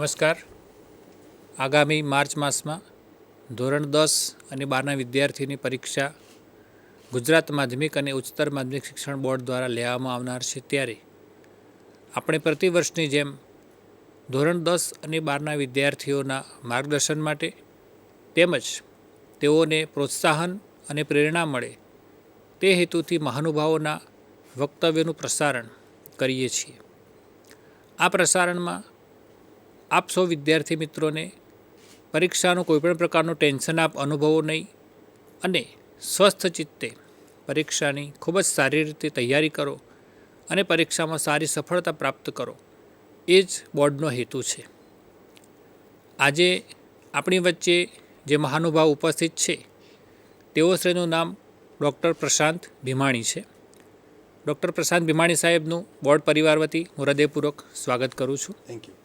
નમસ્કાર. આગામી માર્ચ માસમાં ધોરણ 10 અને 12ના વિદ્યાર્થીની પરીક્ષા ગુજરાત માધ્યમિક અને ઉચ્ચતર માધ્યમિક શિક્ષણ બોર્ડ દ્વારા લેવામાં આવનાર છે, ત્યારે આપણે પ્રતિવર્ષની જેમ ધોરણ 10 અને 12ના વિદ્યાર્થીઓના માર્ગદર્શન માટે તેમજ તેઓને પ્રોત્સાહન અને પ્રેરણા મળે તે હેતુથી મહાનુભાવોના વક્તવ્યનું પ્રસારણ કરીએ છીએ. આ પ્રસારણમાં આપ સૌ વિદ્યાર્થી મિત્રોને પરીક્ષાનું કોઈપણ પ્રકારનું ટેન્શન આપ અનુભવો નહીં અને સ્વસ્થ ચિત્તે પરીક્ષાની ખૂબ જ સારી રીતે તૈયારી કરો અને પરીક્ષામાં સારી સફળતા પ્રાપ્ત કરો, એ જ બોર્ડનો હેતુ છે. આજે આપણી વચ્ચે જે મહાનુભાવ ઉપસ્થિત છે તેઓ શ્રીનું નામ ડૉક્ટર પ્રશાંત ભીમાણી છે. ડૉક્ટર પ્રશાંત ભીમાણી સાહેબનું બોર્ડ પરિવાર વતી હું હૃદયપૂર્વક સ્વાગત કરું છું. Thank you.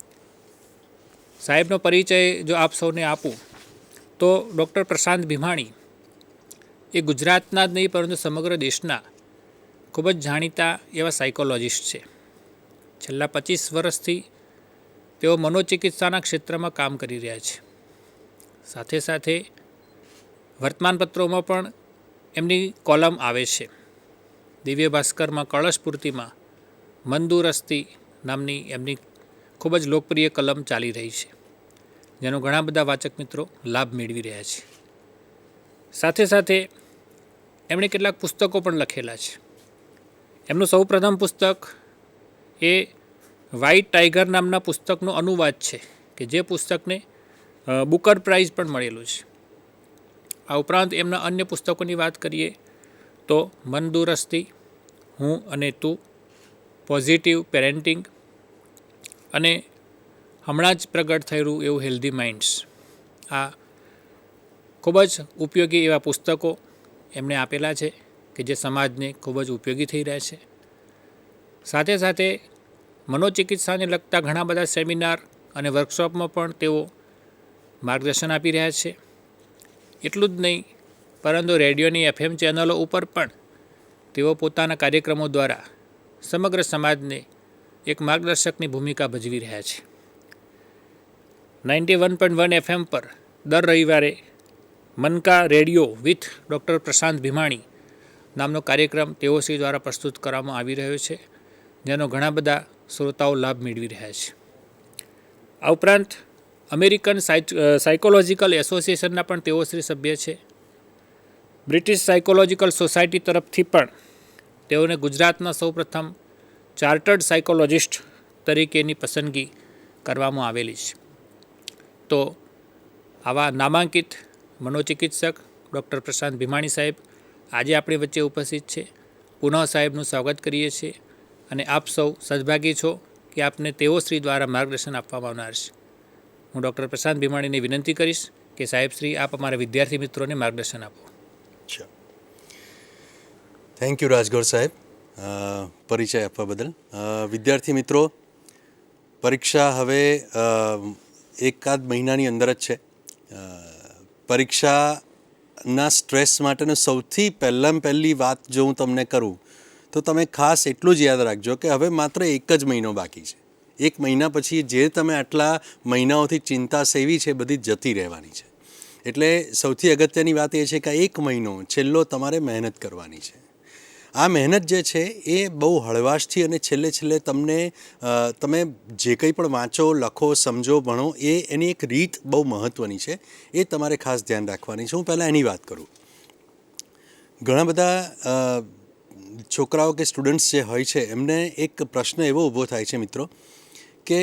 સાહેબનો પરિચય જો આપ સૌને આપું તો ડૉક્ટર પ્રશાંત ભીમાણી એ ગુજરાતના જ નહીં પરંતુ સમગ્ર દેશના ખૂબ જ જાણીતા એવા સાયકોલોજિસ્ટ છે. છેલ્લા 25 વર્ષથી તેઓ મનોચિકિત્સાના ક્ષેત્રમાં કામ કરી રહ્યા છે. સાથે સાથે વર્તમાનપત્રોમાં પણ એમની કોલમ આવે છે. દિવ્ય ભાસ્કરમાં કળશપૂર્તિમાં મંદુરસ્તી નામની એમની ખૂબ જ લોકપ્રિય કલમ ચાલી રહી છે, જેનો ઘણા બધા વાચક મિત્રો લાભ મેળવી રહ્યા છે. સાથે સાથે એમણે કેટલાક પુસ્તકો પણ લખેલા છે. એમનું સૌપ્રથમ પુસ્તક એ વ્હાઇટ ટાઈગર નામના પુસ્તકનો અનુવાદ છે, કે જે પુસ્તકને બુકર પ્રાઇઝ પણ મળેલું છે. આ ઉપરાંત એમના અન્ય પુસ્તકોની વાત કરીએ તો મંદુરસ્તી, હું અને તું, પોઝિટિવ પેરેન્ટિંગ અને હમણાં જ પ્રગટ થયેલું એવું હેલ્ધી માઇન્ડ્સ, આ ખૂબ જ ઉપયોગી એવા પુસ્તકો એમણે આપેલા છે કે જે સમાજને ખૂબ જ ઉપયોગી થઈ રહ્યા છે. સાથે સાથે મનોચિકિત્સાને લગતા ઘણા બધા સેમિનાર અને વર્કશોપમાં પણ તેઓ માર્ગદર્શન આપી રહ્યા છે. એટલું જ નહીં પરંતુ રેડિયોની FM ચેનલો ઉપર પણ તેઓ પોતાના કાર્યક્રમો દ્વારા સમગ્ર સમાજને એક માર્ગદર્શકની ભૂમિકા ભજવી રહ્યા છે. 91.1 FM પર દર રવિવારે મન કા રેડિયો વિથ ડૉક્ટર પ્રશાંત ભીમાણી નામનો કાર્યક્રમ તેઓશ્રી દ્વારા પ્રસ્તુત કરવામાં આવી રહ્યો છે, જેનો ઘણા બધા શ્રોતાઓ લાભ મેળવી રહ્યા છે. આ ઉપરાંત અમેરિકન સાયકોલોજીકલ એસોસિએશનના પણ તેઓશ્રી સભ્ય છે. બ્રિટિશ સાયકોલોજીકલ સોસાયટી તરફથી પણ તેઓને ગુજરાતના સૌપ્રથમ ચાર્ટર્ડ સાયકોલોજિસ્ટ તરીકેની પસંદગી કરવામાં આવેલી છે. તો આવા નામાંકિત મનોચિકિત્સક ડૉક્ટર પ્રશાંત ભીમાણી સાહેબ આજે આપણી વચ્ચે ઉપસ્થિત છે. પુનઃ સાહેબનું સ્વાગત કરીએ છીએ અને આપ સૌ સદભાગી છો કે આપને તેઓશ્રી દ્વારા માર્ગદર્શન આપવામાં આવનાર છે. હું ડૉક્ટર પ્રશાંત ભીમાણીને વિનંતી કરીશ કે સાહેબશ્રી આપ અમારા વિદ્યાર્થી મિત્રોને માર્ગદર્શન આપો. થેન્ક યુ રાજગોર સાહેબ, પરિચય આપવા બદલ. વિદ્યાર્થી મિત્રો, પરીક્ષા હવે એકાદ મહિનાની અંદર જ છે. પરીક્ષાના સ્ટ્રેસ માટેનો સૌથી પહેલી વાત જો હું તમને કરું તો તમે ખાસ એટલું જ યાદ રાખજો કે હવે માત્ર એક જ મહિનો બાકી છે. એક મહિના પછી જે તમે આટલા મહિનાઓથી ચિંતા સેવી છે બધી જતી રહેવાની છે. એટલે સૌથી અગત્યની વાત એ છે કે એક મહિનો છેલ્લો તમારે મહેનત કરવાની છે. આ મહેનત જે છે એ બહુ હળવાશથી અને છેલ્લે તમે જે કંઈ પણ વાંચો, લખો, સમજો, ભણો, એની એક રીત બહુ મહત્ત્વની છે. એ તમારે ખાસ ધ્યાન રાખવાની છે. હું પહેલાં એની વાત કરું. ઘણા બધા છોકરાઓ કે સ્ટુડન્ટ્સ જે હોય છે એમને એક પ્રશ્ન એવો ઊભો થાય છે મિત્રો કે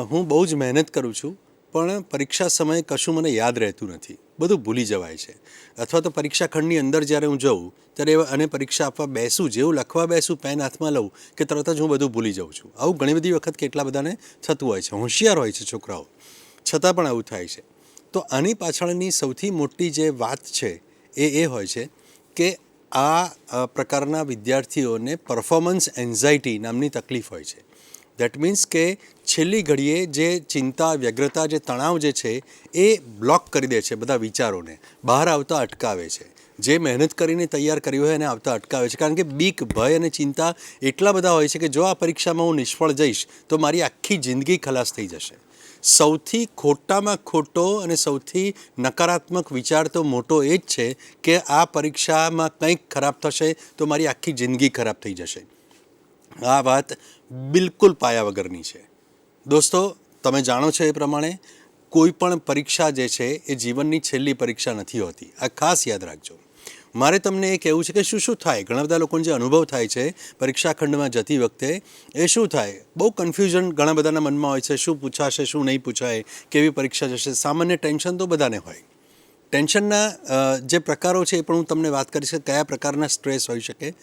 હું બહુ જ મહેનત કરું છું પણ પરીક્ષા સમયે કશું મને યાદ રહેતું નથી, બધું ભૂલી જવાય છે. અથવા તો પરીક્ષા ખંડની અંદર જ્યારે હું જઉં ત્યારે અને પરીક્ષા આપવા બેસું, જેવું લખવા બેસું, પેન હાથમાં લઉં કે તરત જ હું બધું ભૂલી જાઉં છું. આવું ઘણી બધી વખત કેટલા બધાને થતું હોય છે. હોશિયાર હોય છે છોકરાઓ, છતાં પણ આવું થાય છે. તો આની પાછળની સૌથી મોટી જે વાત છે એ હોય છે કે આ પ્રકારના વિદ્યાર્થીઓને પરફોર્મન્સ એન્ઝાયટી નામની તકલીફ હોય છે. દેટ મીન્સ કે છેલ્લી ઘડીએ જે ચિંતા, વ્યગ્રતા, જે તણાવ જે છે એ બ્લોક કરી દે છે, બધા વિચારોને બહાર આવતા અટકાવે છે. જે મહેનત કરીને તૈયાર કર્યું હોય એને આવતા અટકાવે છે. કારણ કે બીક, ભય અને ચિંતા એટલા બધા હોય છે કે જો આ પરીક્ષામાં હું નિષ્ફળ જઈશ તો મારી આખી જિંદગી ખલાસ થઈ જશે. સૌથી ખોટામાં ખોટો અને સૌથી નકારાત્મક વિચાર તો મોટો એ જ છે કે આ પરીક્ષામાં કંઈક ખરાબ થશે તો મારી આખી જિંદગી ખરાબ થઈ જશે. આ વાત બિલકુલ પાયા વગરની છે. દોસ્તો, તમે જાણો છો એ પ્રમાણે કોઈ પણ પરીક્ષા જે છે એ જીવનની છેલ્લી પરીક્ષા નથી હોતી. આ ખાસ યાદ રાખજો. મારે તમને એ કહેવું છે કે શું શું થાય, ઘણા બધા લોકોને જે અનુભવ થાય છે પરીક્ષા ખંડમાં જતી વખતે, એ શું થાય, બહુ કન્ફ્યુઝન ઘણા બધાના મનમાં હોય છે, શું પૂછાશે શું નહીં પૂછાય, કેવી પરીક્ષા જશે. સામાન્ય ટેન્શન તો બધાને હોય. ટેન્શનના જે પ્રકારો છે એ પણ હું તમને વાત કરીશ કે કયા પ્રકારના સ્ટ્રેસ હોઈ શકે.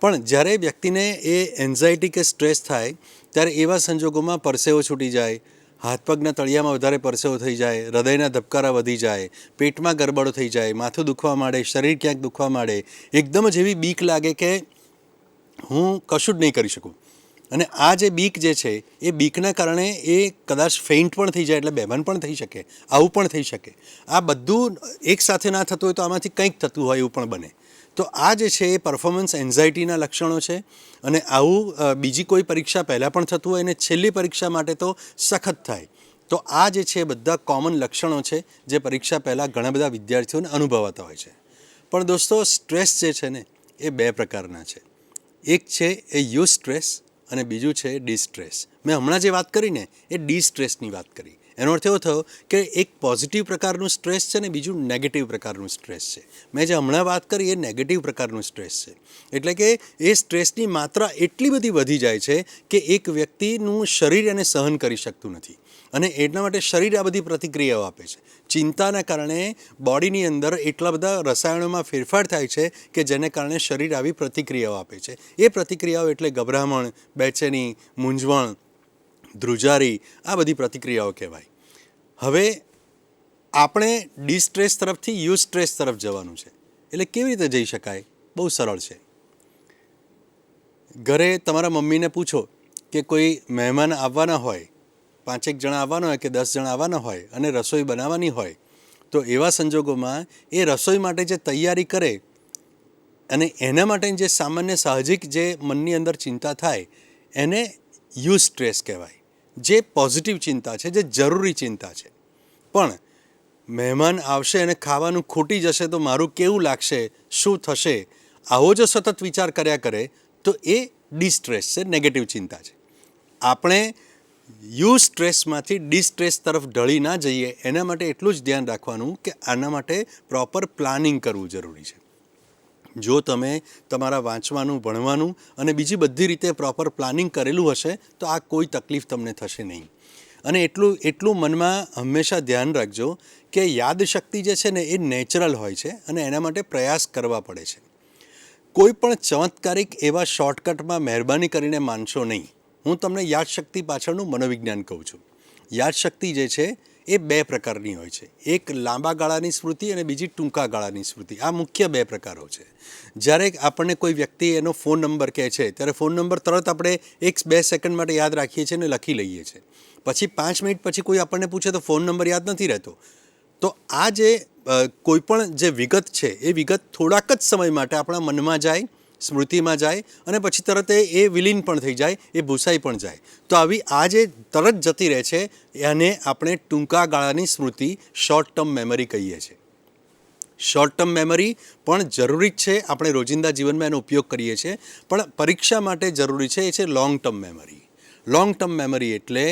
પણ જ્યારે વ્યક્તિને એ એન્ઝાયટી કે સ્ટ્રેસ થાય ત્યારે એવા સંજોગોમાં પરસેવો છૂટી જાય, હાથ પગના તળિયામાં વધારે પરસેવો થઈ જાય, હૃદયના ધબકારા વધી જાય, પેટમાં ગરબડો થઈ જાય, માથું દુખવા માંડે, શરીર ક્યાંક દુખવા માંડે, એકદમ જ એવી બીક લાગે કે હું કશું જ નહીં કરી શકું. અને આ જે બીક જે છે એ બીકના કારણે એ કદાચ ફેઇન્ટ પણ થઈ જાય, એટલે બેભાન પણ થઈ શકે, આવું પણ થઈ શકે. આ બધું એકસાથે ના થતું હોય તો આમાંથી કંઈક થતું હોય એવું પણ બને. તો આ જે છે એ પરફોર્મન્સ એન્ઝાયટીના લક્ષણો છે. અને આવું બીજી કોઈ પરીક્ષા પહેલાં પણ થતું હોય અને છેલ્લી પરીક્ષા માટે તો સખત થાય. તો આ જે છે બધા કોમન લક્ષણો છે જે પરીક્ષા પહેલાં ઘણા બધા વિદ્યાર્થીઓને અનુભવાતા હોય છે. પણ દોસ્તો, સ્ટ્રેસ જે છે ને એ બે પ્રકારના છે. એક છે એ યુ સ્ટ્રેસ અને બીજું છે ડિસ્ટ્રેસ. મેં હમણાં જે વાત કરી ને એ ડિસ્ટ્રેસની વાત કરી. એનો અર્થ એવો થયો કે એક પોઝિટિવ પ્રકારનું સ્ટ્રેસ છે ને બીજું નેગેટિવ પ્રકારનું સ્ટ્રેસ છે. મેં જે હમણાં વાત કરી એ નેગેટિવ પ્રકારનું સ્ટ્રેસ છે. એટલે કે એ સ્ટ્રેસની માત્રા એટલી બધી વધી જાય છે કે એક વ્યક્તિનું શરીર એને સહન કરી શકતું નથી. અને એના માટે શરીર આ બધી પ્રતિક્રિયાઓ આપે છે. ચિંતાના કારણે બોડીની અંદર એટલા બધા રસાયણોમાં ફેરફાર થાય છે કે જેને કારણે શરીર આવી પ્રતિક્રિયાઓ આપે છે. એ પ્રતિક્રિયાઓ એટલે ગભરામણ, બેચેની, મૂંઝવણ, ધ્રુજારી, આ બધી પ્રતિક્રિયાઓ કહેવાય. હવે આપણે ડિસ્ટ્રેસ તરફથી યુ સ્ટ્રેસ તરફ જવાનું છે. એટલે કેવી રીતે જઈ શકાય? બહુ સરળ છે. ઘરે તમારા મમ્મીને પૂછો કે કોઈ મહેમાન આવવાના હોય, 5 જણા આવવાના હોય કે 10 જણા આવવાના હોય અને રસોઈ બનાવવાની હોય, તો એવા સંજોગોમાં એ રસોઈ માટે જે તૈયારી કરે અને એના માટે જે સામાન્ય સાહજિક જે મનની અંદર ચિંતા થાય એને યુ સ્ટ્રેસ કહેવાય. જે પોઝિટિવ ચિંતા છે, જે જરૂરી ચિંતા છે. પણ મહેમાન આવશે અને ખાવાનું ખૂટી જશે તો મારું કેવું લાગશે, શું થશે, આવો જો સતત વિચાર કર્યા કરે તો એ ડિસ્ટ્રેસ છે, નેગેટિવ ચિંતા છે. આપણે યુ સ્ટ્રેસમાંથી ડિસ્ટ્રેસ તરફ ઢળી ના જઈએ એના માટે એટલું જ ધ્યાન રાખવાનું કે આના માટે પ્રોપર પ્લાનિંગ કરવું જરૂરી છે. જો તમે તમારા વાંચવાનું, ભણવાનું અને બીજી બધી રીતે પ્રોપર પ્લાનિંગ કરેલું હશે તો આ કોઈ તકલીફ તમને થશે નહીં. અને એટલું મનમાં હંમેશા ધ્યાન રાખજો કે યાદશક્તિ જે છે ને એ નેચરલ હોય છે અને એના માટે પ્રયાસ કરવા પડે છે. કોઈ પણ ચમત્કારિક એવા શોર્ટકટમાં મહેરબાની કરીને માનશો નહીં. હું તમને યાદશક્તિ પાછળનું મનોવિજ્ઞાન કહું છું. યાદશક્તિ જે છે એ બે પ્રકારની હોય છે. એક લાંબા ગાળાની સ્મૃતિ અને બીજી ટૂંકા ગાળાની સ્મૃતિ. આ મુખ્ય બે પ્રકારો છે. જ્યારે આપણને કોઈ વ્યક્તિ એનો ફોન નંબર કહે છે ત્યારે ફોન નંબર તરત આપણે 1-2 સેકન્ડ માટે યાદ રાખીએ છીએ અને લખી લઈએ છીએ. પછી 5 મિનિટ પછી કોઈ આપણને પૂછે તો ફોન નંબર યાદ નથી રહેતો. તો આ જે કોઈ પણ જે વિગત છે એ વિગત થોડાક જ સમય માટે આપણા મનમાં જાય, સ્મૃતિમાં જાય અને પછી તરત એ વિલીન પણ થઈ જાય, એ ભૂસાઈ પણ જાય. તો આવી આ જે તરત જતી રહે છે એને આપણે ટૂંકા ગાળાની સ્મૃતિ, શોર્ટ ટર્મ મેમરી કહીએ છીએ. શોર્ટ ટર્મ મેમરી પણ જરૂરી જ છે, આપણે રોજિંદા જીવનમાં એનો ઉપયોગ કરીએ છીએ, પણ પરીક્ષા માટે જરૂરી છે એ છે long term memory. Long term memory એટલે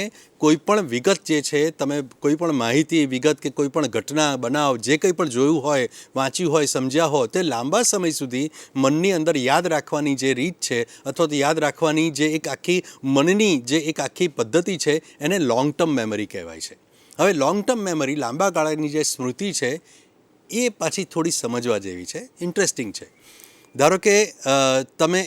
કોઈ પણ વિગત જે છે, તમે કોઈ પણ માહિતી, વિગત કે કોઈ પણ ઘટના, બનાવ, જે કંઈ પણ જોયું હોય, વાંચ્યું હોય, સમજ્યા હોય તે લાંબા સમય સુધી મનની અંદર યાદ રાખવાની જે રીત છે અથવા તો યાદ રાખવાની જે એક આખી મનની જે એક આખી પદ્ધતિ છે એને લોંગ ટર્મ મેમરી કહેવાય છે. હવે લોંગ ટર્મ મેમરી, લાંબા ગાળાની જે સ્મૃતિ છે એ પાછી થોડી સમજવા જેવી છે, ઇન્ટરેસ્ટિંગ છે. ધારો કે તમે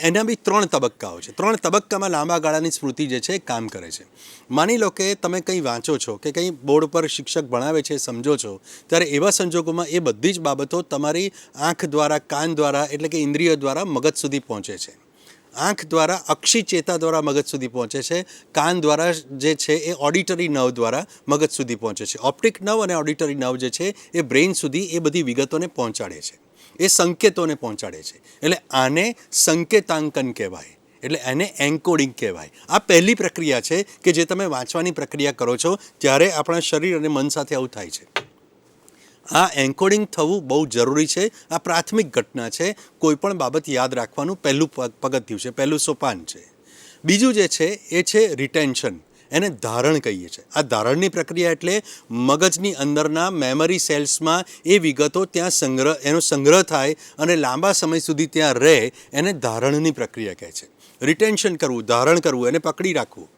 એના બી 3 તબક્કાઓ છે. 3 તબક્કામાં લાંબા ગાળાની સ્મૃતિ જે છે એ કામ કરે છે. માની લો કે તમે કંઈ વાંચો છો કે કંઈ બોર્ડ પર શિક્ષક ભણાવે છે, સમજો છો, ત્યારે એવા સંજોગોમાં એ બધી જ બાબતો તમારી આંખ દ્વારા, કાન દ્વારા એટલે કે ઇન્દ્રિયો દ્વારા મગજ સુધી પહોંચે છે. આંખ દ્વારા અક્ષી ચેતા દ્વારા મગજ સુધી પહોંચે છે. કાન દ્વારા જે છે એ ઓડિટરી નર્વ દ્વારા મગજ સુધી પહોંચે છે. ઓપ્ટિક નર્વ અને ઓડિટરી નર્વ જે છે એ બ્રેઇન સુધી એ બધી વિગતોને પહોંચાડે છે, એ સંકેતોને પહોંચાડે છે. એટલે આને સંકેતાંકન કહેવાય. એટલે એને એન્કોડિંગ કહેવાય. આ પહેલી પ્રક્રિયા છે કે જે તમે વાંચવાની પ્રક્રિયા કરો છો ત્યારે આપણા શરીર અને મન સાથે આવું થાય છે. આ એન્કોડિંગ થવું બહુ જરૂરી છે. આ પ્રાથમિક ઘટના છે. કોઈ પણ બાબત યાદ રાખવાનું પહેલું પગથિયું છે, પહેલું સોપાન છે. બીજું જે છે એ છે રિટેન્શન, એને ધારણ કહીએ છીએ. આ ધારણની પ્રક્રિયા એટલે મગજની અંદરના મેમરી સેલ્સમાં એ વિગતો ત્યાં એનો સંગ્રહ થાય અને લાંબા સમય સુધી ત્યાં રહે, એને ધારણની પ્રક્રિયા કહે છે. રિટેન્શન કરવું, ધારણ કરવું, એને પકડી રાખવું,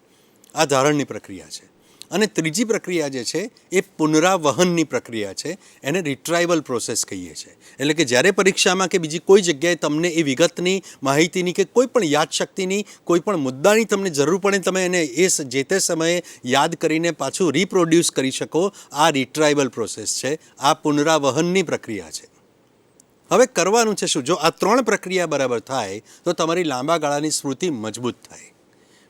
આ ધારણની પ્રક્રિયા છે. અને ત્રીજી પ્રક્રિયા જે છે એ પુનરાવહનની પ્રક્રિયા છે, એને રિટ્રાઈવલ પ્રોસેસ કહીએ છીએ. એટલે કે જ્યારે પરીક્ષામાં કે બીજી કોઈ જગ્યાએ તમને એ વિગતની, માહિતીની કે કોઈ પણ યાદશક્તિની, કોઈ પણ મુદ્દાની તમને જરૂર પડે, તમે એને એ જે તે સમયે યાદ કરીને પાછું રિપ્રોડ્યુસ કરી શકો, આ રિટ્રાઈવલ પ્રોસેસ છે, આ પુનરાવહનની પ્રક્રિયા છે. હવે કરવાનું છે શું? જો આ ત્રણ પ્રક્રિયા બરાબર થાય તો તમારી લાંબા ગાળાની સ્મૃતિ મજબૂત થાય.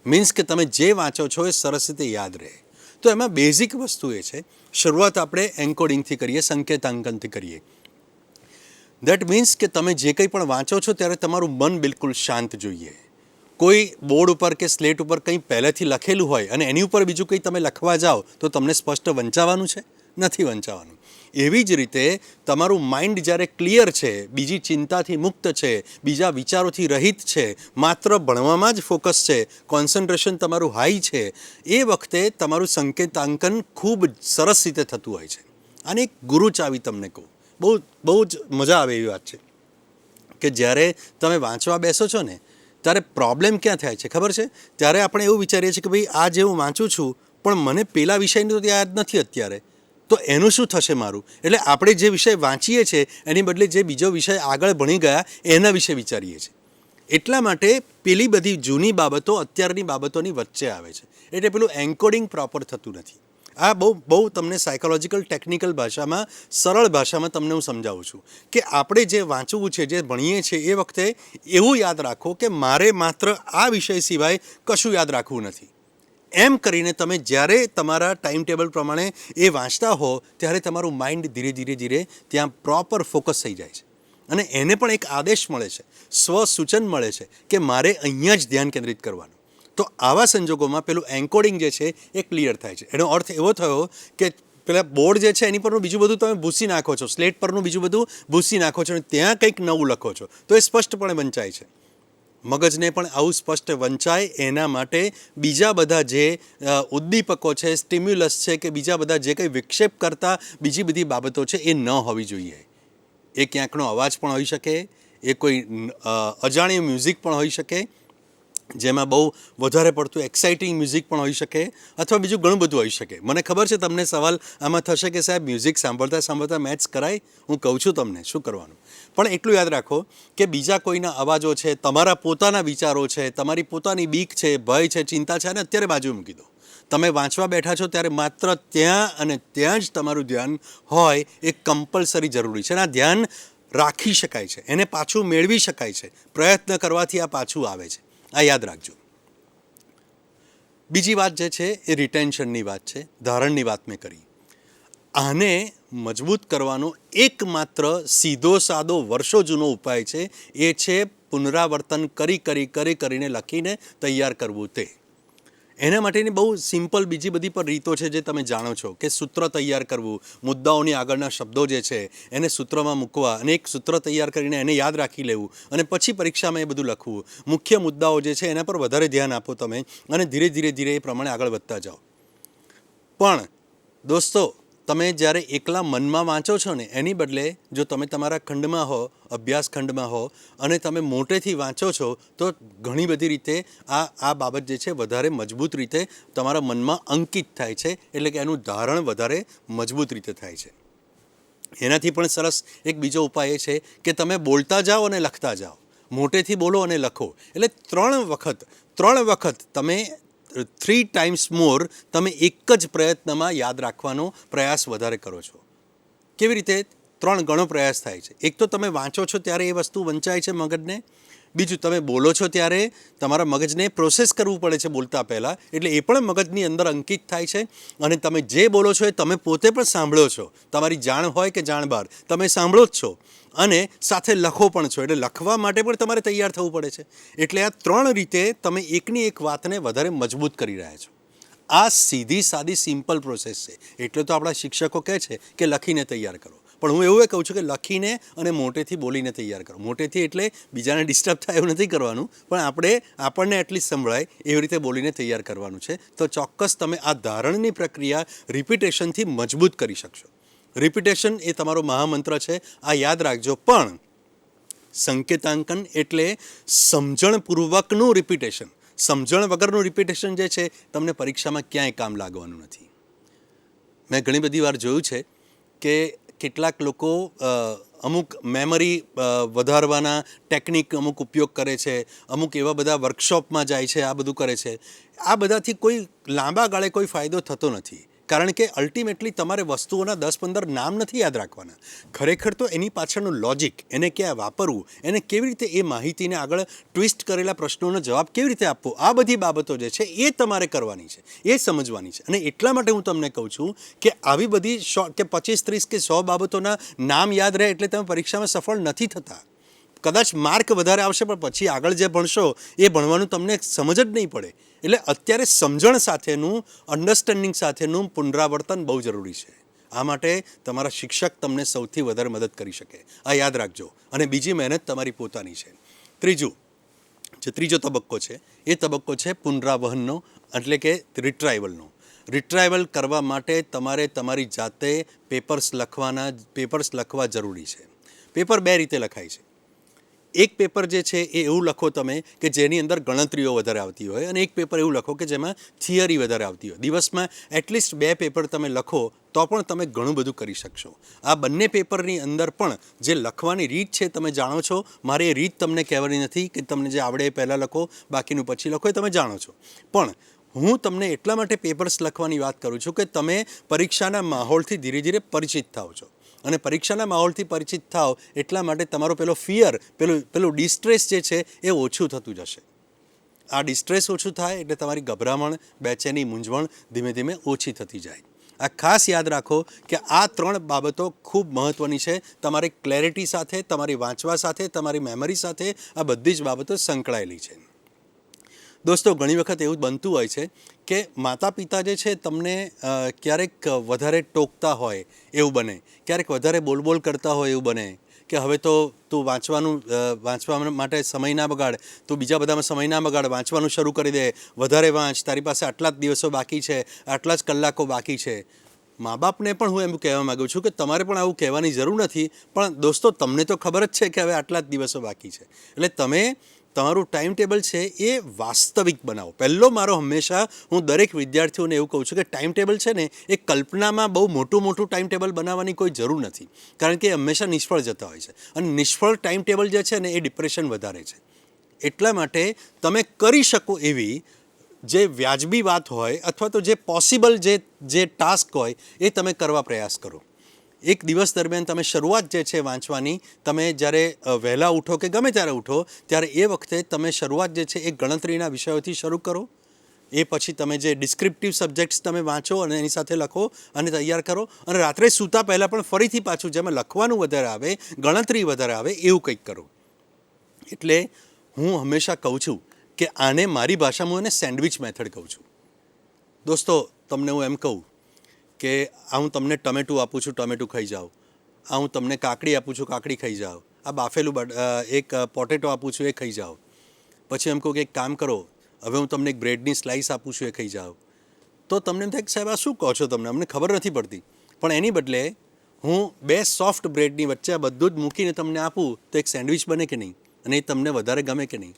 મીન્સ કે તમે જે વાંચો છો એ સરસ રીતે યાદ રહે. તો એમાં બેઝિક વસ્તુ એ છે, શરૂઆત આપણે એન્કોડિંગથી કરીએ, સંકેતાંકનથી કરીએ. દેટ મીન્સ કે તમે જે કંઈ પણ વાંચો છો ત્યારે તમારું મન બિલકુલ શાંત જોઈએ. કોઈ બોર્ડ ઉપર કે સ્લેટ ઉપર કંઈ પહેલેથી લખેલું હોય અને એની ઉપર બીજું કંઈ તમે લખવા જાઓ તો તમને સ્પષ્ટ વંચાવાનું છે? નથી વંચાવાનું. એવી જ રીતે તમારું માઇન્ડ જ્યારે ક્લિયર છે, બીજી ચિંતાથી મુક્ત છે, બીજા વિચારોથી રહિત છે, માત્ર ભણવામાં જ ફોકસ છે, કોન્સન્ટ્રેશન તમારું હાઈ છે, એ વખતે તમારું સંકેતાંકન ખૂબ સરસ રીતે થતું હોય છે. અને એક ગુરુ ચાવી તમને કહું, બહુ જ મજા આવે એવી વાત છે કે જ્યારે તમે વાંચવા બેસો છો ને ત્યારે પ્રોબ્લેમ ક્યાં થાય છે ખબર છે? ત્યારે આપણે એવું વિચારીએ છીએ કે ભાઈ આ જે હું વાંચું છું પણ મને પેલા વિષયની તો યાદ નથી અત્યારે, તો એનું શું થશે મારું? એટલે આપણે જે વિષય વાંચીએ છીએ એની બદલે જે બીજો વિષય આગળ ભણી ગયા એના વિશે વિચારીએ છીએ. એટલા માટે પેલી બધી જૂની બાબતો અત્યારની બાબતોની વચ્ચે આવે છે, એટલે પેલું એન્કોડિંગ પ્રોપર થતું નથી. આ બહુ તમને સાયકોલોજીકલ ટેકનિકલ ભાષામાં, સરળ ભાષામાં તમને હું સમજાવું છું કે આપણે જે વાંચવું છે, જે ભણીએ છીએ એ વખતે એવું યાદ રાખો કે મારે માત્ર આ વિષય સિવાય કશું યાદ રાખવું નથી. એમ કરીને તમે જ્યારે તમારા ટાઈમ ટેબલ પ્રમાણે એ વાંચતા હો ત્યારે તમારું માઇન્ડ ધીરે ધીરે ત્યાં પ્રોપર ફોકસ થઈ જાય છે અને એને પણ એક આદેશ મળે છે, સ્વસૂચન મળે છે કે મારે અહીંયા જ ધ્યાન કેન્દ્રિત કરવાનું. તો આવા સંજોગોમાં પેલું એન્કોડિંગ જે છે એ ક્લિયર થાય છે. એનો અર્થ એવો થયો કે પેલા બોર્ડ જે છે એની પરનું બીજું બધું તમે ભૂસી નાખો છો, સ્લેટ પરનું બીજું બધું ભૂસી નાખો છો અને ત્યાં કંઈક નવું લખો છો તો એ સ્પષ્ટપણે વંચાય છે. મગજને પણ આવું સ્પષ્ટ વંચાય એના માટે બીજા બધા જે ઉદ્દીપકો છે, સ્ટિમ્યુલસ છે કે બીજા બધા જે કંઈ વિક્ષેપ કરતા બીજી બધી બાબતો છે એ ન હોવી જોઈએ. એ ક્યાંકનો અવાજ પણ હોઈ શકે, એ કોઈ અજાણ્યું મ્યુઝિક પણ હોઈ શકે, જેમાં બહુ વધારે પડતું એક્સાઇટિંગ મ્યુઝિક પણ હોઈ શકે, અથવા બીજું ઘણું બધું હોઈ શકે. મને ખબર છે તમને સવાલ આમાં થશે કે સાહેબ મ્યુઝિક સાંભળતા સાંભળતા મેથ્સ કરાય? હું કહું છું તમને શું કરવાનું. પણ એટલું યાદ રાખો કે બીજા કોઈના અવાજો છે, તમારા પોતાના વિચારો છે, તમારી પોતાની બીક છે, ભય છે, ચિંતા છે, અને અત્યારે બાજુ મૂકી દો. તમે વાંચવા બેઠા છો ત્યારે માત્ર ત્યાં અને ત્યાં જ તમારું ધ્યાન હોય એ કમ્પલસરી જરૂરી છે. અને આ ધ્યાન રાખી શકાય છે, એને પાછું મેળવી શકાય છે, પ્રયત્ન કરવાથી આ પાછું આવે છે. આ યાદ રાખજો. બીજી વાત જે છે એ રિટેન્શનની વાત છે, ધારણની વાત મેં કરી. આને મજબૂત કરવાનો એકમાત્ર સીધો સાદો વર્ષો જૂનો ઉપાય છે, એ છે પુનરાવર્તન કરીને લખીને તૈયાર કરવું. તે એના માટેની બહુ સિમ્પલ બીજી બધી પણ રીતો છે જે તમે જાણો છો કે સૂત્ર તૈયાર કરવું, મુદ્દાઓની આગળના શબ્દો જે છે એને સૂત્રમાં મૂકવા અને એક સૂત્ર તૈયાર કરીને એને યાદ રાખી લેવું અને પછી પરીક્ષામાં એ બધું લખવું. મુખ્ય મુદ્દાઓ જે છે એના પર વધારે ધ્યાન આપો તમે અને ધીરે એ પ્રમાણે આગળ વધતા જાઓ. પણ દોસ્તો, તમે જ્યારે એકલા મનમાં વાંચો છો ને એની બદલે જો તમે તમારા ખંડમાં હો, અભ્યાસ ખંડમાં હો અને તમે મોટેથી વાંચો છો તો ઘણી બધી રીતે આ બાબત જે છે વધારે મજબૂત રીતે તમારા મનમાં અંકિત થાય છે, એટલે કે એનું ધારણ વધારે મજબૂત રીતે થાય છે. એનાથી પણ સરસ એક બીજો ઉપાય એ છે કે તમે બોલતા જાઓ અને લખતા જાઓ, મોટેથી બોલો અને લખો. એટલે 3 વખત તમે 3 times more તમે એક જ પ્રયત્નમાં યાદ રાખવાનો પ્રયાસ વધારે કરો છો. કેવી રીતે? 3 ગણો પ્રયાસ થાય છે. એક તો તમે વાંચો છો ત્યારે એ વસ્તુ વંચાય છે મગજને, બીજું, તમે બોલો છો ત્યારે તમારા મગજને પ્રોસેસ કરવું પડે છે બોલતા પહેલાં, એટલે એ પણ મગજની અંદર અંકિત થાય છે. અને તમે જે બોલો છો એ તમે પોતે પણ સાંભળો છો, તમારી જાણ હોય કે જાણ બહાર તમે સાંભળો જ છો, અને સાથે લખો પણ છો. એટલે લખવા માટે પણ તમારે તૈયાર થવું પડે છે. એટલે આ 3 રીતે તમે એકની એક વાતને વધારે મજબૂત કરી રહ્યા છો. આ સીધી સાદી સિમ્પલ પ્રોસેસ છે. એટલે તો આપણા શિક્ષકો કહે છે કે લખીને તૈયાર કરો. પણ હું એવું કહું છું કે લખીને અને મોટેથી બોલીને તૈયાર કરો. મોટેથી એટલે બીજાને ડિસ્ટર્બ થાય એવું નથી કરવાનું, પણ આપણને એટલીસ્ટ સંભળાય એવી રીતે બોલીને તૈયાર કરવાનું છે. તો ચોક્કસ તમે આ ધારણની પ્રક્રિયા રિપીટેશનથી મજબૂત કરી શકશો. રિપીટેશન એ તમારો મહામંત્ર છે, આ યાદ રાખજો. પણ સંકેતાંકન એટલે સમજણપૂર્વકનું રિપીટેશન. સમજણ વગરનું રિપીટેશન જે છે તમને પરીક્ષામાં ક્યાંય કામ લાગવાનું નથી. મેં ઘણી બધી વાર જોયું છે કે કેટલાક લોકો અમુક મેમરી વધારવાના ટેકનિક અમુક ઉપયોગ કરે છે, અમુક એવા બધા વર્કશોપમાં જાય છે, આ બધું કરે છે. આ બધાથી કોઈ લાંબા ગાળે કોઈ ફાયદો થતો નથી. કારણ કે અલ્ટિમેટલી તમારે વસ્તુઓના 10-15 નામ નથી યાદ રાખવાના. ખરેખર તો એની પાછળનું લોજિક, એને ક્યાં વાપરવું, એને કેવી રીતે એ માહિતીને આગળ ટ્વિસ્ટ કરેલા પ્રશ્નોનો જવાબ કેવી રીતે આપવો, આ બધી બાબતો જે છે એ તમારે કરવાની છે, એ સમજવાની છે. અને એટલા માટે હું તમને કહું છું કે આવી બધી 25, 30 કે 100 બાબતોના નામ યાદ રહે એટલે તમે પરીક્ષામાં સફળ નથી થતા. કદાચ માર્ક વધારે આવશે, પણ પછી આગળ જે ભણશો એ ભણવાનું તમને સમજ જ નહીં પડે. એટલે અત્યારે સમજણ સાથેનું, અન્ડરસ્ટેન્ડિંગ સાથેનું પુનરાવર્તન બહુ જરૂરી છે. આ માટે તમારા શિક્ષક તમને સૌથી વધારે મદદ કરી શકે, આ યાદ રાખજો. અને બીજી મહેનત તમારી પોતાની છે. ત્રીજો તબક્કો છે એ તબક્કો છે પુનરાવહનનો, એટલે કે રિટ્રાઇવલનો. રિટ્રાઇવલ કરવા માટે તમારે તમારી જાતે પેપર્સ લખવા જરૂરી છે. પેપર 2 રીતે લખાય છે. એક પેપર જે છે એ એવું લખો તમે કે જેની અંદર ગણતરીઓ વધારે આવતી હોય, અને એક પેપર એવું લખો કે જેમાં થિયરી વધારે આવતી હોય. દિવસમાં એટલીસ્ટ 2 પેપર તમે લખો તો પણ તમે ઘણું બધું કરી શકશો. આ બંને પેપરની અંદર પણ જે લખવાની રીત છે તમે જાણો છો. મારે એ રીત તમને કહેવાની નથી કે તમને જે આવડે એ પહેલાં લખો, બાકીનું પછી લખો, એ તમે જાણો છો. પણ હું તમને એટલા માટે પેપર્સ લખવાની વાત કરું છું કે તમે પરીક્ષાના માહોલથી ધીરે ધીરે પરિચિત થાઓ છો. અને પરીક્ષાના માહોલથી પરિચિત થાવ એટલા માટે તમારો પેલો ફિયર, પેલું ડિસ્ટ્રેસ જે છે એ ઓછું થતું જશે. આ ડિસ્ટ્રેસ ઓછું થાય એટલે તમારી ગભરામણ, બેચેની, મૂંઝવણ ધીમે ધીમે ઓછી થતી જાય. આ ખાસ યાદ રાખો કે આ 3 બાબતો ખૂબ મહત્ત્વની છે. તમારી ક્લેરિટી સાથે, તમારી વાંચવા સાથે, તમારી મેમરી સાથે આ બધી જ બાબતો સંકળાયેલી છે. દોસ્તો, ઘણી વખત એવું બનતું હોય છે કે માતા પિતા જે છે તમને ક્યારેક વધારે ટોકતા હોય એવું બને, ક્યારેક વધારે બોલબોલ કરતા હોય એવું બને કે હવે તો તું વાંચવા માટે સમય ના બગાડ, તું બીજા બધામાં સમય ના બગાડ, વાંચવાનું શરૂ કરી દે, વધારે વાંચ, તારી પાસે આટલા જ દિવસો બાકી છે, આટલા જ કલાકો બાકી છે. મા બાપને પણ હું એમ કહેવા માગું છું કે તમારે પણ આવું કહેવાની જરૂર નથી. પણ દોસ્તો, તમને તો ખબર જ છે કે હવે આટલા જ દિવસો બાકી છે. એટલે તમે તમારું ટાઈમ ટેબલ છે એ વાસ્તવિક બનાવો. પહેલો મારો હંમેશા હું દરેક વિદ્યાર્થીઓને એવું કહું છું કે ટાઈમ ટેબલ છે ને એ કલ્પનામાં બહુ મોટું ટાઈમ ટેબલ બનાવવાની કોઈ જરૂર નથી. કારણ કે એ હંમેશા નિષ્ફળ જતા હોય છે. અને નિષ્ફળ ટાઈમ ટેબલ જે છે ને એ ડિપ્રેશન વધારે છે. એટલા માટે તમે કરી શકો એવી જે વ્યાજબી વાત હોય, અથવા તો જે પોસિબલ જે ટાસ્ક હોય એ તમે કરવા પ્રયાસ કરો. એક દિવસ દરમિયાન તમે શરૂઆત જે છે વાંચવાની, તમે જ્યારે વહેલા ઉઠો કે ગમે ત્યારે ઉઠો ત્યારે એ વખતે તમે શરૂઆત જે છે એ ગણતરીના વિષયોથી શરૂ કરો. એ પછી તમે જે ડિસ્ક્રિપ્ટિવ સબ્જેક્ટ્સ તમે વાંચો અને એની સાથે લખો અને તૈયાર કરો. અને રાત્રે સૂતા પહેલાં પણ ફરીથી પાછું જેમાં લખવાનું વધારે આવે, ગણતરી વધારે આવે એવું કંઈક કરો. એટલે હું હંમેશા કહું છું કે આને મારી ભાષામાં હું એને સેન્ડવિચ મેથડ કહું છું. દોસ્તો, તમને હું એમ કહું કે આ હું તમને ટમેટું આપું છું, ટમેટું ખાઈ જાઓ. આ હું તમને કાકડી આપું છું, કાકડી ખાઈ જાઓ. આ બાફેલું એક પોટેટો આપું છું, એ ખાઈ જાઓ. પછી એમ કહું કે એક કામ કરો, હવે હું તમને એક બ્રેડની સ્લાઇસ આપું છું, એ ખાઈ જાઓ. તો તમને એમ થાય કે સાહેબ આ શું કહો છો, અમને ખબર નથી પડતી. પણ એની બદલે હું 2 સોફ્ટ બ્રેડની વચ્ચે આ બધું જ મૂકીને તમને આપું તો એક સેન્ડવિચ બને કે નહીં? અને એ તમને વધારે ગમે કે નહીં?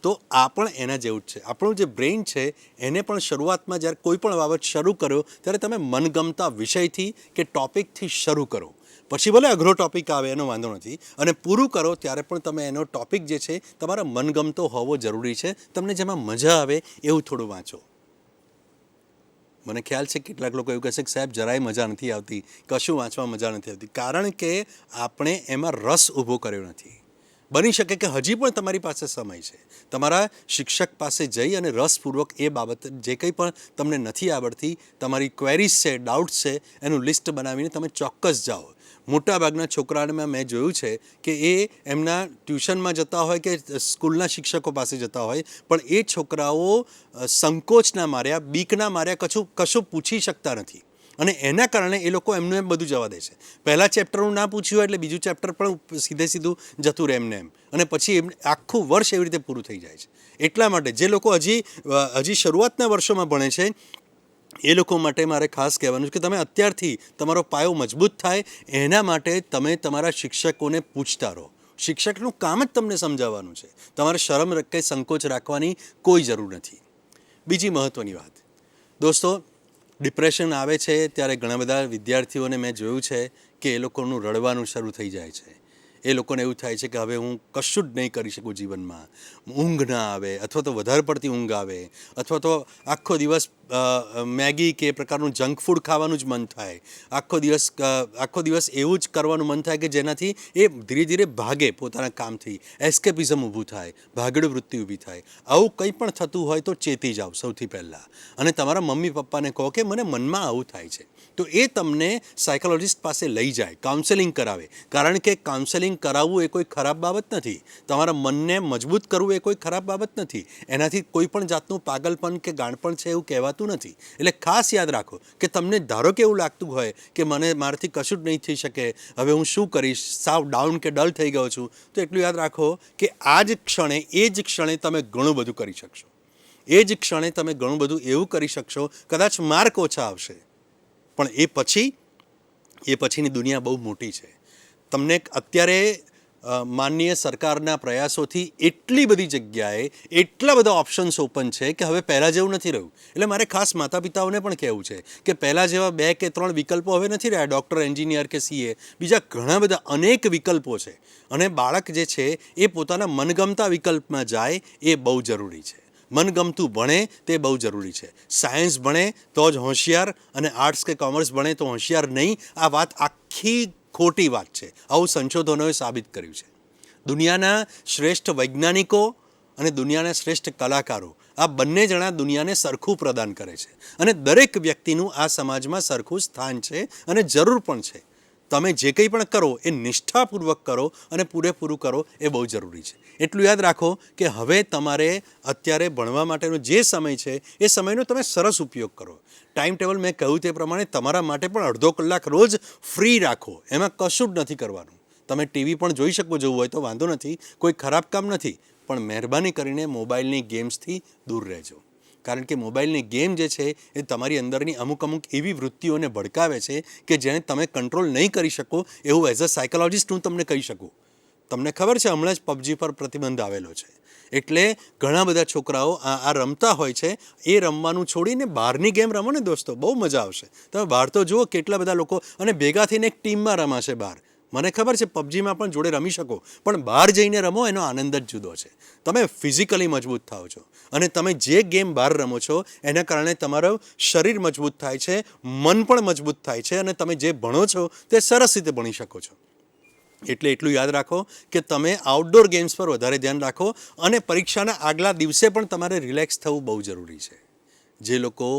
તો આ પણ એના જેવું જ છે. આપણું જે બ્રેઇન છે એને પણ શરૂઆતમાં જ્યારે કોઈ પણ બાબત શરૂ કરો ત્યારે તમે મનગમતા વિષયથી કે ટૉપિકથી શરૂ કરો. પછી ભલે અઘરો ટૉપિક આવે એનો વાંધો નથી, અને પૂરું કરો ત્યારે પણ તમે એનો ટૉપિક જે છે તમારા મનગમતો હોવો જરૂરી છે. તમને જેમાં મજા આવે એવું થોડું વાંચો. મને ખ્યાલ છે કેટલાક લોકો એવું કહેશે કે સાહેબ જરાય મજા નથી આવતી, કશું વાંચવા મજા નથી આવતી. કારણ કે આપણે એમાં રસ ઊભો કર્યો નથી. બની શકે કે હજી પણ તમારી પાસે સમય છે. તમારા શિક્ષક પાસે જઈ અને રસપૂર્વક એ બાબત જે કંઈ પણ તમને નથી આવડતી, તમારી ક્વેરીઝ છે, ડાઉટ્સ છે, એનું લિસ્ટ બનાવીને તમે ચોક્કસ જાઓ. મોટાભાગના છોકરાઓને મેં જોયું છે કે એ એમના ટ્યુશનમાં જતા હોય કે સ્કૂલના શિક્ષકો પાસે જતા હોય, પણ એ છોકરાઓ સંકોચના માર્યા, બીકના માર્યા કશું પૂછી શકતા નથી. અને એના કારણે એ લોકો એમનું એમ બધું જવા દે છે. પહેલાં ચેપ્ટરનું ના પૂછ્યું હોય એટલે બીજું ચેપ્ટર પણ સીધું જતું રહે એમને એમ, અને પછી એમ આખું વર્ષ એવી રીતે પૂરું થઈ જાય છે. એટલા માટે જે લોકો હજી શરૂઆતના વર્ષોમાં ભણે છે એ લોકો માટે મારે ખાસ કહેવાનું છે કે તમે અત્યારથી તમારો પાયો મજબૂત થાય એના માટે તમે તમારા શિક્ષકોને પૂછતા રહો. શિક્ષકનું કામ જ તમને સમજાવવાનું છે. તમારે શરમ કે સંકોચ રાખવાની કોઈ જરૂર નથી. બીજી મહત્ત્વની વાત, દોસ્તો, ડિપ્રેશન આવે છે ત્યારે ઘણા બધા વિદ્યાર્થીઓને મેં જોયું છે કે એ લોકોનું રડવાનું શરૂ થઈ જાય છે. એ લોકોને એવું થાય છે કે હવે હું કશું જ નહીં કરી શકું જીવનમાં. ઊંઘ ના આવે, અથવા તો વધારે પડતી ઊંઘ આવે, અથવા તો આખો દિવસ મેગી કે પ્રકારનું જંક ફૂડ ખાવાનું જ મન થાય. આખો દિવસ એવું જ કરવાનું મન થાય કે જેનાથી એ ધીરે ધીરે ભાગે પોતાના કામથી. એસ્કેપિઝમ ઊભું થાય, ભાગડ વૃત્તિ ઊભી થાય. આવું કંઈ પણ થતું હોય તો ચેતી જાઓ સૌથી પહેલાં, અને તમારા મમ્મી પપ્પાને કહો કે મને મનમાં આવું થાય છે. તો એ તમને સાયકોલોજિસ્ટ પાસે લઈ જાય, કાઉન્સેલિંગ કરાવે. કારણ કે કાઉન્સેલિંગ કરાવવું એ કોઈ ખરાબ બાબત નથી. તમારા મનને મજબૂત કરવું એ કોઈ ખરાબ બાબત નથી. એનાથી કોઈ પણ જાતનું પાગલપન કે ગાણપણ છે એવું કહેવાતું નથી. એટલે ખાસ યાદ રાખો કે તમને ધારો કે એવું લાગતું હોય કે મારાથી કશું જ નહીં થઈ શકે, હવે હું શું કરીશ, સાવ ડાઉન કે ડલ થઈ ગયો છું, તો એટલું યાદ રાખો કે એ જ ક્ષણે તમે ઘણું બધું કરી શકશો. એ જ ક્ષણે તમે ઘણું બધું એવું કરી શકશો. કદાચ માર્ક ઓછા આવશે, પણ એ પછીની દુનિયા બહુ મોટી છે. તમને અત્યારે માનનીય સરકારના પ્રયાસોથી એટલી બધી જગ્યાએ એટલા બધા ઓપ્શન્સ ઓપન છે કે હવે પહેલાં જેવું નથી રહ્યું. એટલે મારે ખાસ માતા પિતાઓને પણ કહેવું છે કે પહેલાં જેવા 2 કે 3 વિકલ્પો હવે નથી રહ્યા, ડૉક્ટર, એન્જિનિયર કે CA. બીજા ઘણા બધા અનેક વિકલ્પો છે, અને બાળક જે છે એ પોતાના મનગમતા વિકલ્પમાં જાય એ બહુ જરૂરી છે. મનગમતું ભણે તે બહુ જરૂરી છે. સાયન્સ ભણે તો જ હોશિયાર, અને આર્ટ્સ કે કોમર્સ ભણે તો હોશિયાર નહીં. આ વાત આખી ખોટી વાત છે. આવું સંશોધનોએ સાબિત કર્યું છે. દુનિયાના શ્રેષ્ઠ વૈજ્ઞાનિકો અને દુનિયાના શ્રેષ્ઠ કલાકારો, આ બંને જણા દુનિયાને સરખું પ્રદાન કરે છે, અને દરેક વ્યક્તિનું આ સમાજમાં સરખું સ્થાન છે અને જરૂર પણ છે. તમે જે કંઈ પણ કરો એ નિષ્ઠાપૂર્વક કરો અને પૂરેપૂરું કરો એ બહુ જરૂરી છે. એટલું યાદ રાખો કે હવે તમારે અત્યારે ભણવા માટેનો જે સમય છે એ સમયનો તમે સરસ ઉપયોગ કરો. ટાઈમ ટેબલ મેં કહ્યું તે પ્રમાણે તમારા માટે પણ અડધો કલાક રોજ ફ્રી રાખો. એમાં કશું જ નથી કરવાનું. તમે ટીવી પણ જોઈ શકો, જવું હોય તો વાંધો નથી, કોઈ ખરાબ કામ નથી, પણ મહેરબાની કરીને મોબાઈલની ગેમ્સથી દૂર રહેજો. કારણ કે મોબાઈલની ગેમ જે છે એ તમારી અંદરની અમુક એવી વૃત્તિઓને ભડકાવે છે કે જેને તમે કંટ્રોલ નહીં કરી શકો. એવું એઝ અ સાયકોલોજિસ્ટ હું તમને કહી શકું. તમને ખબર છે હમણાં જ PUBG પર પ્રતિબંધ આવેલો છે. એટલે ઘણા બધા છોકરાઓ આ રમતા હોય છે. એ રમવાનું છોડીને બહારની ગેમ રમો ને દોસ્તો, બહુ મજા આવશે. તમે બહાર તો જુઓ કેટલા બધા લોકો, અને ભેગા થઈને એક ટીમમાં રમાશે બહાર. મને ખબર છે PUBGમાં પણ જોડે રમી શકો, પણ બહાર જઈને રમો એનો આનંદ જ જુદો છે. તમે ફિઝિકલી મજબૂત થાઓ છો, અને તમે જે ગેમ બહાર રમો છો એના કારણે તમારું શરીર મજબૂત થાય છે, મન પણ મજબૂત થાય છે, અને તમે જે ભણો છો તે સરસ રીતે ભણી શકો છો. એટલે એટલું યાદ રાખો કે તમે આઉટડોર ગેમ્સ પર વધારે ધ્યાન રાખો, અને પરીક્ષાના આગલા દિવસે પણ તમારે રિલેક્સ થવું બહુ જરૂરી છે. જે લોકો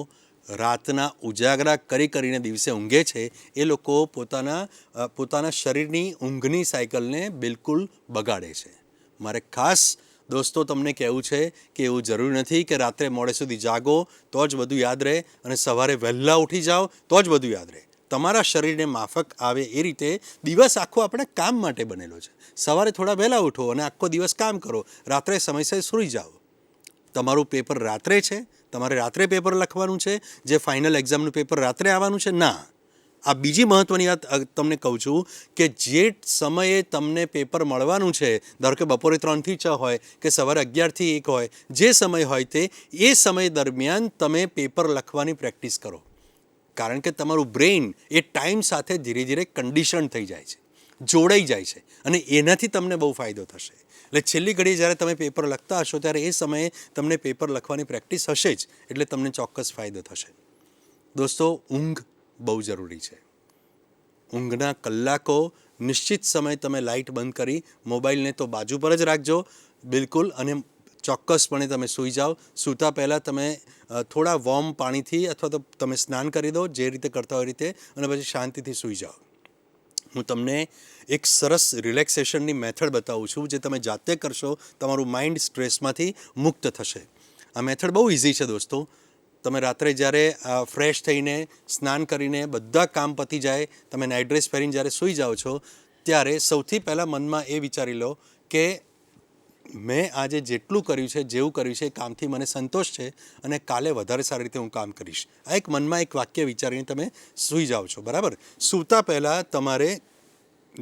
રાતના ઉજાગરા કરીને દિવસે ઊંઘે છે એ લોકો પોતાના શરીરની ઊંઘની સાયકલને બિલકુલ બગાડે છે. મારે ખાસ દોસ્તો તમને કહેવું છે કે એવું જરૂરી નથી કે રાત્રે મોડે સુધી જાગો તો જ બધું યાદ રહે, અને સવારે વહેલા ઉઠી જાઓ તો જ બધું યાદ રહે. તમારા શરીરને માફક આવે એ રીતે દિવસ આખો આપણે કામ માટે બનેલો છે. સવારે થોડા વહેલા ઉઠો અને આખો દિવસ કામ કરો, રાત્રે સમયસર સૂઈ જાઓ. તમારું પેપર રાત્રે છે, તમારે રાત્રે પેપર લખવાનું છે, જે ફાઇનલ એક્ઝામનું પેપર રાત્રે આવવાનું છે? ના. આ બીજી મહત્ત્વની વાત તમને કહું છું કે જે સમયે તમને પેપર મળવાનું છે, ધારો કે બપોરે 3 થી 6 હોય કે સવારે 11 થી 1 હોય, જે સમય હોય એ સમય દરમિયાન તમે પેપર લખવાની પ્રેક્ટિસ કરો. કારણ કે તમારું બ્રેઇન એ ટાઈમ સાથે ધીરે ધીરે કન્ડિશન થઈ જાય છે, જોડાઈ જાય છે, અને એનાથી તમને બહુ ફાયદો થશે. એટલે છેલ્લી ઘડીએ જ્યારે તમે પેપર લખતા હશો ત્યારે એ સમયે તમને પેપર લખવાની પ્રેક્ટિસ હશે જ, એટલે તમને ચોક્કસ ફાયદો થશે. દોસ્તો, ઊંઘ બહુ જરૂરી છે. ઊંઘના કલાકો નિશ્ચિત સમય તમે લાઇટ બંધ કરી મોબાઈલને તો બાજુ પર જ રાખજો બિલકુલ, અને ચોક્કસપણે તમે સૂઈ જાઓ. સૂતા પહેલાં તમે થોડા વોર્મ પાણીથી અથવા તો તમે સ્નાન કરી દો જે રીતે કરતા હોય રીતે, અને પછી શાંતિથી સૂઈ જાઓ. હું તમને એક સરસ રિલેક્સેશનની મેથડ બતાવું છું જે તમે જાતે કરશો, તમારું માઇન્ડ સ્ટ્રેસમાંથી મુક્ત થશે. આ મેથડ બહુ ઇઝી છે દોસ્તો. તમે રાત્રે જ્યારે ફ્રેશ થઈને સ્નાન કરીને બધા કામ પતી જાય, તમે નાઇટ ડ્રેસ પહેરીને જ્યારે સૂઈ જાઓ છો, ત્યારે સૌથી પહેલાં મનમાં એ વિચારી લો કે મેં આજે જેટલું કર્યું છે, જેવું કર્યું છે, એ કામથી મને સંતોષ છે અને કાલે વધારે સારી રીતે હું કામ કરીશ. આ એક મનમાં એક વાક્ય વિચારીને તમે સૂઈ જાઓ છો, બરાબર. સૂતા પહેલાં તમારે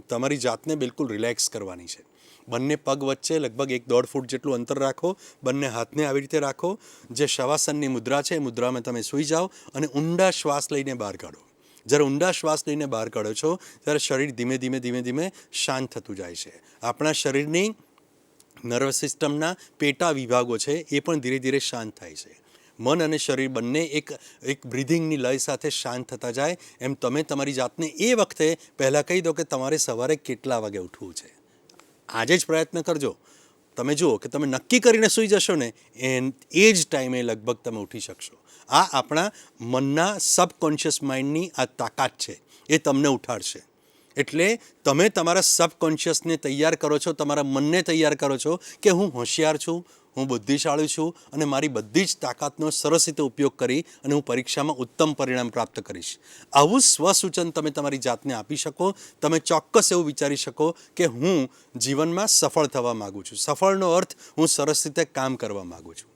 તમારી જાતને બિલકુલ રિલેક્સ કરવાની છે. બંને પગ વચ્ચે લગભગ 1-1.5 ફૂટ જેટલું અંતર રાખો. બંને હાથને આવી રીતે રાખો. જે શવાસનની મુદ્રા છે એ મુદ્રામાં તમે સૂઈ જાઓ અને ઊંડા શ્વાસ લઈને બહાર કાઢો. જ્યારે ઊંડા શ્વાસ લઈને બહાર કાઢો છો ત્યારે શરીર ધીમે ધીમે ધીમે ધીમે શાંત થતું જાય છે. આપણા શરીરની નર્વસ સિસ્ટમના પેટા વિભાગો છે એ પણ ધીરે ધીરે શાંત થાય છે. મન અને શરીર બંને એક બ્રિધિંગની લય સાથે શાંત થતા જાય. એમ તમે તમારી જાતને એ વખતે પહેલાં કહી દો કે તમારે સવારે કેટલા વાગે ઉઠવું છે. આજે જ પ્રયત્ન કરજો. તમે જુઓ કે તમે નક્કી કરીને સૂઈ જશો ને એ જ ટાઈમે લગભગ તમે ઉઠી શકશો. આ આપણા મનના સબકોન્શિયસ માઇન્ડની આ તાકાત છે, એ તમને ઉઠાડશે. એટલે તમે તમારા સબકોન્શિયસને તૈયાર કરો છો, તમારા મનને તૈયાર કરો છો કે હું હોશિયાર છું, હું બુદ્ધિશાળી છું અને મારી બધી જ તાકાતનો સરસ રીતે ઉપયોગ કરી અને હું પરીક્ષામાં ઉત્તમ પરિણામ પ્રાપ્ત કરીશ. આવું સ્વસૂચન તમે તમારી જાતને આપી શકો. તમે ચોક્કસ એવું વિચારી શકો કે હું જીવનમાં સફળ થવા માગું છું. સફળનો અર્થ હું સરસ રીતે કામ કરવા માગું છું.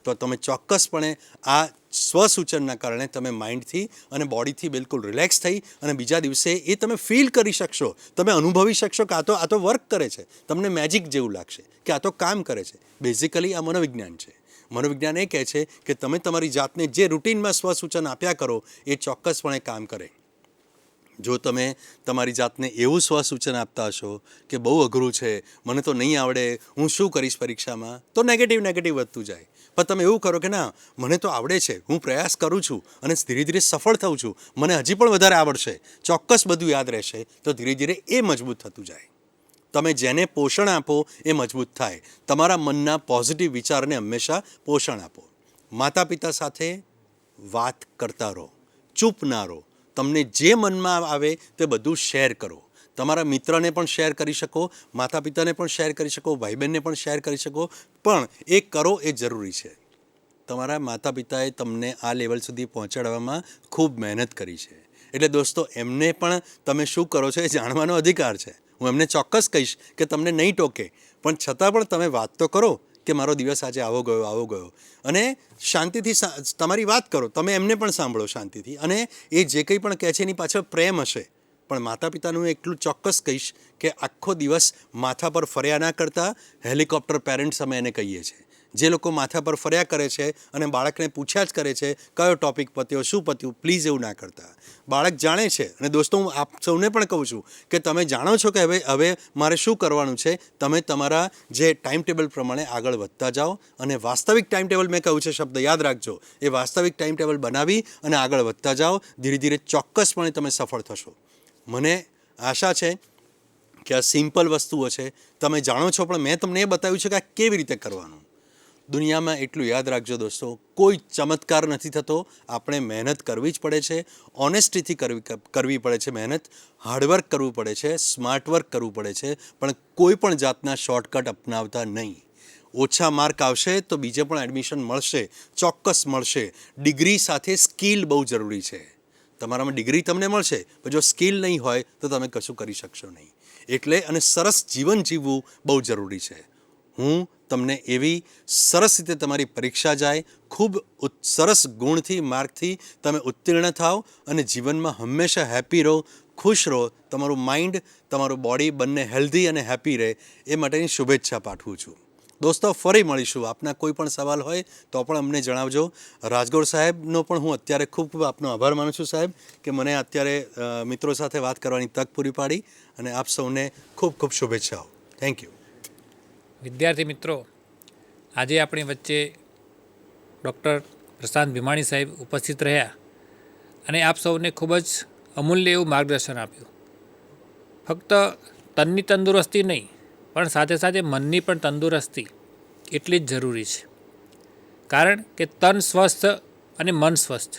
તો તમે ચોક્કસપણે આ સ્વસૂચનના કારણે તમે માઇન્ડથી અને બોડીથી બિલકુલ રિલેક્સ થઈ અને બીજા દિવસે એ તમે ફીલ કરી શકશો, તમે અનુભવી શકશો કે આ તો વર્ક કરે છે. તમને મેજિક જેવું લાગશે કે આ તો કામ કરે છે. બેઝિકલી આ મનોવિજ્ઞાન છે. મનોવિજ્ઞાન એ કહે છે કે તમે તમારી જાતને જે રૂટીનમાં સ્વસૂચન આપ્યા કરો એ ચોક્કસપણે કામ કરે. જો તમે તમારી જાતને એવું સ્વસૂચન આપતા હશો કે બહુ અઘરું છે, મને તો નહીં આવડે, હું શું કરીશ પરીક્ષામાં, તો નેગેટિવ વધતું જાય. પણ તમે એવું કરો કે ના, મને તો આવડે છે, હું પ્રયાસ કરું છું અને ધીરે ધીરે સફળ થઉં છું, મને હજી પણ વધારે આવડશે, ચોક્કસ બધું યાદ રહેશે, તો ધીરે ધીરે એ મજબૂત થતું જાય. તમે જેને પોષણ આપો એ મજબૂત થાય. તમારા મનના પોઝિટિવ વિચારને હંમેશા પોષણ આપો. માતા પિતા સાથે વાત કરતા રહો, ચૂપ ના રહો. તમને જે મનમાં આવે તે બધું શેર કરો. તમારા મિત્રને પણ શેર કરી શકો, માતા પિતાને પણ શેર કરી શકો, ભાઈ બહેનને પણ શેર કરી શકો, પણ એ કરો એ જરૂરી છે. તમારા માતા પિતાએ તમને આ લેવલ સુધી પહોંચાડવામાં ખૂબ મહેનત કરી છે. એટલે દોસ્તો, એમને પણ તમે શું કરો છો એ જાણવાનો અધિકાર છે. હું એમને ચોક્કસ કહીશ કે તમને નહીં ટોકે, પણ છતાં પણ તમે વાત તો કરો કે મારો દિવસ આજે આવો ગયો, અને શાંતિથી તમારી વાત કરો. તમે એમને પણ સાંભળો શાંતિથી, અને એ જે કંઈ પણ કહે છે એની પાછળ પ્રેમ હશે. પણ માતા પિતાનું એટલું ચોક્કસ કહીશ કે આખો દિવસ માથા પર ફર્યા ના કરતા હેલિકોપ્ટર પેરેન્ટ્સ અમે એને કહીએ છીએ. જે લોકો માથા પર ફર્યા કરે છે અને બાળકને પૂછ્યા જ કરે છે કયો ટૉપિક પત્યો, શું પત્યું, પ્લીઝ એવું ના કરતા. બાળક જાણે છે. અને દોસ્તો, હું આપ સૌને પણ કહું છું કે તમે જાણો છો કે હવે મારે શું કરવાનું છે. તમે તમારા જે ટાઈમ ટેબલ પ્રમાણે આગળ વધતા જાઓ, અને વાસ્તવિક ટાઈમ ટેબલ, મેં કહ્યું છે શબ્દ યાદ રાખજો, એ વાસ્તવિક ટાઈમ ટેબલ બનાવી અને આગળ વધતા જાઓ. ધીરે ધીરે ચોક્કસપણે તમે સફળ થશો. મને આશા છે કે આ સિમ્પલ વસ્તુઓ છે, તમે જાણો છો, પણ મેં તમને એ બતાવ્યું છે કે આ કેવી રીતે કરવાનું. દુનિયામાં એટલું યાદ રાખજો દોસ્તો, કોઈ ચમત્કાર નથી થતો. આપણે મહેનત કરવી જ પડે છે, ઓનેસ્ટીથી કરવી પડે છે મહેનત, હાર્ડવર્ક કરવું પડે છે, સ્માર્ટ વર્ક કરવું પડે છે, પણ કોઈ પણ જાતના શોર્ટકટ અપનાવતા નહીં. ઓછા માર્ક આવશે તો બીજે પણ એડમિશન મળશે, ચોક્કસ મળશે. ડિગ્રી સાથે સ્કિલ બહુ જરૂરી છે. તમારામાં ડિગ્રી તમને મળશે, પણ જો સ્કિલ નહીં હોય તો તમે કશું કરી શકશો નહીં. એટલે અને સરસ જીવન જીવવું બહુ જરૂરી છે. હું તમને એવી સરસ રીતે તમારી પરીક્ષા જાય, ખૂબ સરસ ગુણથી, માર્કથી તમે ઉત્તીર્ણ થાઓ અને જીવનમાં હંમેશા હેપી રહો, ખુશ રહો. તમારું માઇન્ડ, તમારું બોડી બંને હેલ્ધી અને હેપી રહે એ માટેની શુભેચ્છા પાઠવું છું. દોસ્તો, ફરી મળીશું. આપના કોઈ પણ સવાલ હોય તો પણ અમને જણાવજો. રાજગોર સાહેબનો પણ હું અત્યારે ખૂબ ખૂબ આપનો આભાર માનું છું સાહેબ, કે મને અત્યારે મિત્રો સાથે વાત કરવાની તક પૂરી પાડી, અને આપ સૌને ખૂબ ખૂબ શુભેચ્છાઓ. Thank you. વિદ્યાર્થી મિત્રો, આજે આપણી વચ્ચે ડૉક્ટર પ્રશાંત ભીમાણી સાહેબ ઉપસ્થિત રહ્યા અને આપ સૌને ખૂબ જ અમૂલ્ય એવું માર્ગદર્શન આપ્યું. ફક્ત તનની તંદુરસ્તી નહીં પણ સાથે સાથે મનની પણ તંદુરસ્તી એટલી જ જરૂરી છે. કારણ કે તન સ્વસ્થ અને મન સ્વસ્થ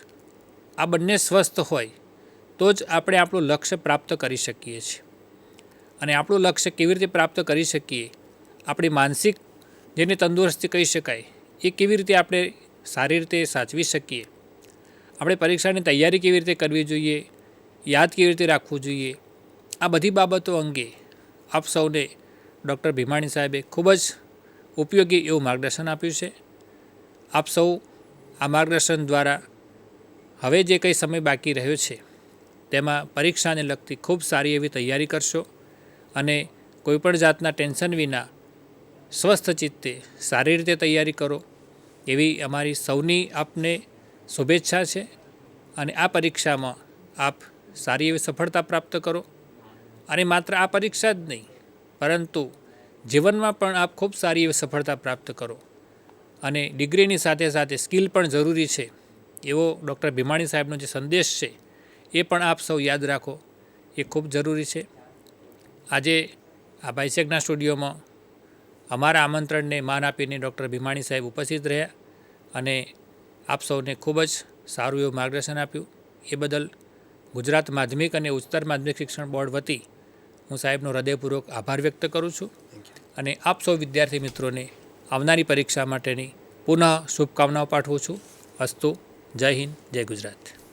આ બંને સ્વસ્થ હોય તો જ આપણે આપણું લક્ષ્ય પ્રાપ્ત કરી શકીએ છીએ. અને આપણું લક્ષ્ય કેવી રીતે પ્રાપ્ત કરી શકીએ, આપણી માનસિક જેને તંદુરસ્તી કહી શકાય એ કેવી રીતે આપણે સારી રીતે સાચવી શકીએ, આપણે પરીક્ષાની તૈયારી કેવી રીતે કરવી જોઈએ, યાદ કેવી રીતે રાખવું જોઈએ, આ બધી બાબતો અંગે આપ સૌને ડૉક્ટર ભીમાણી સાહેબે ખૂબ જ ઉપયોગી એવું માર્ગદર્શન આપ્યું છે. આપ સૌ આ માર્ગદર્શન દ્વારા હવે જે કંઈ સમય બાકી રહ્યો છે તેમાં પરીક્ષાને લગતી ખૂબ સારી એવી તૈયારી કરશો અને કોઈપણ જાતના ટેન્શન વિના સ્વસ્થ ચિત્તે સારી રીતે તૈયારી કરો એવી અમારી સૌની આપને શુભેચ્છા છે. અને આ પરીક્ષામાં આપ સારી એવી સફળતા પ્રાપ્ત કરો અને માત્ર આ પરીક્ષા જ નહીં પરંતુ જીવનમાં પણ આપ ખૂબ સારી એવી સફળતા પ્રાપ્ત કરો. અને ડિગ્રીની સાથે સાથે સ્કિલ પણ જરૂરી છે એવો ડૉક્ટર ભીમાણી સાહેબનો જે સંદેશ છે એ પણ આપ સૌ યાદ રાખો, એ ખૂબ જરૂરી છે. આજે આ બાયસેગના સ્ટુડિયોમાં અમારા આમંત્રણને માન આપીને ડૉક્ટર ભીમાણી સાહેબ ઉપસ્થિત રહ્યા અને આપ સૌને ખૂબ જ સારું એવું માર્ગદર્શન આપ્યું. એ બદલ ગુજરાત માધ્યમિક અને ઉચ્ચતર માધ્યમિક શિક્ષણ બોર્ડ વતી હું સાહેબનો હૃદયપૂર્વક આભાર વ્યક્ત કરું છું. અને આપ સૌ વિદ્યાર્થી મિત્રોને આવનારી પરીક્ષા માટેની પુનઃ શુભકામનાઓ પાઠવું છું. અસ્તુ. જય હિન્દ, જય ગુજરાત.